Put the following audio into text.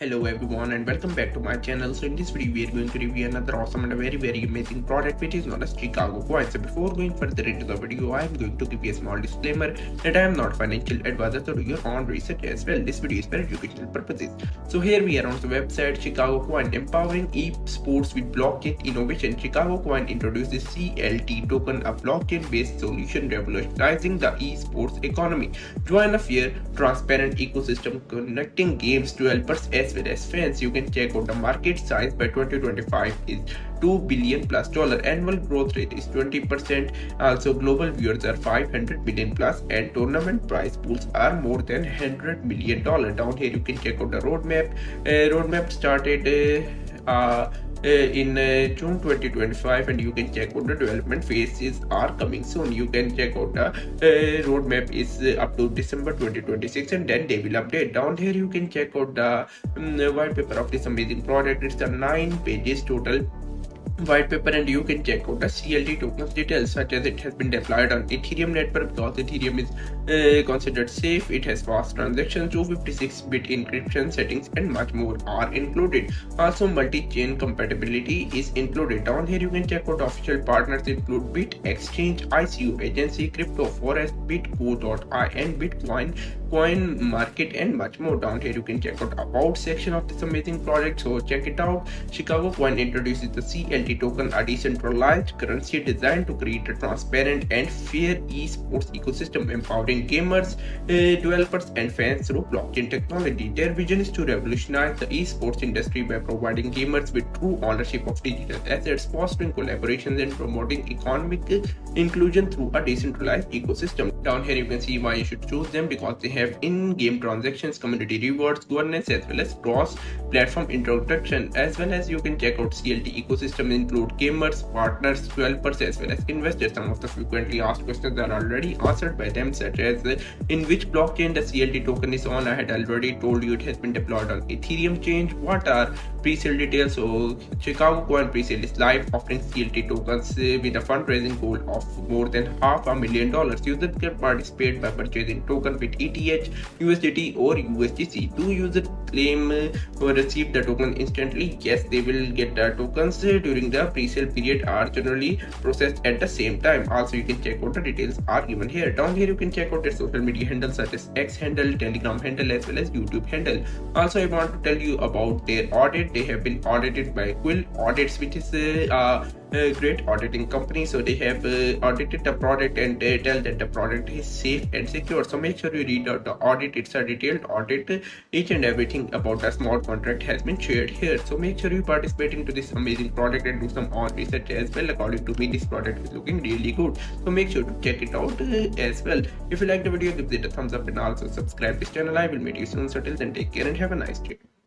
Hello everyone and welcome back to my channel. So in this video we are going to review another awesome and a very amazing product which is known as Chicago coin. So before going further into the video, I am going to give you a small disclaimer that I am not financial advisor, so do your own research as well. This video is for educational purposes. So here we are on the website Chicago coin, empowering esports with blockchain innovation. Chicago coin introduces CLT Token, a blockchain based solution revolutionizing the esports economy. Join a fair, transparent ecosystem connecting games developers as well as fans. You can check out the market size by 2025 is $2 billion plus. Annual growth rate is 20%. Also, global viewers are 500 million plus, and tournament prize pools are more than $100 million. Down here, you can check out the roadmap. Roadmap started in June 2025, and you can check out the development phases are coming soon. You can check out the roadmap is up to December 2026, and then they will update. Down here you can check out the white paper of this amazing product. It's a 9 pages total white paper, and you can check out the CLT tokens details, such as it has been deployed on Ethereum network because Ethereum is considered safe. It has fast transactions, 256-bit encryption settings, and much more are included. Also, multi-chain compatibility is included. Down here you can check out official partners include Bit Exchange, ICO Agency, Crypto Forest, Bitco.ai, and Bitcoin coin market, and much more. Down here you can check out about section of this amazing project, so check it out. Chicago coin introduces the CLT token, a decentralized currency designed to create a transparent and fair esports ecosystem, empowering gamers, developers, and fans through blockchain technology. Their vision is to revolutionize the esports industry by providing gamers with true ownership of digital assets, fostering collaborations, and promoting economic inclusion through a decentralized ecosystem. Down here you can see why you should choose them, because they have in-game transactions, community rewards, governance, as well as cross-platform introduction. As well as you can check out CLT ecosystem include gamers, partners, developers, as well as investors. Some of the frequently asked questions are already answered by them, such as in which blockchain the CLT token is on. I had already told you it has been deployed on Ethereum chain. What are pre-sale details? So Chicago coin pre-sale is live, offering CLT tokens with a fundraising goal of more than $500,000. Users can participate by purchasing token with ETH, USDT, or USDC. Do users claim or receive the token instantly? Yes, they will get the tokens during the pre-sale period, are generally processed at the same time. Also, you can check out the details are given here. Down here you can check out their social media handles such as X handle, Telegram handle, as well as YouTube handle. Also, I want to tell you about their audit. They have been audited by Quill Audits, which is a great auditing company. So they have audited the product, and they tell that the product is safe and secure. So make sure you read out the audit. It's a detailed audit. Each and everything about the smart contract has been shared here. So make sure you participate into this amazing product and do some own research as well. According to me, this product is looking really good, so make sure to check it out as well. If you like the video, give it a thumbs up and also subscribe this channel. I will meet you soon. So till then, take care and have a nice day.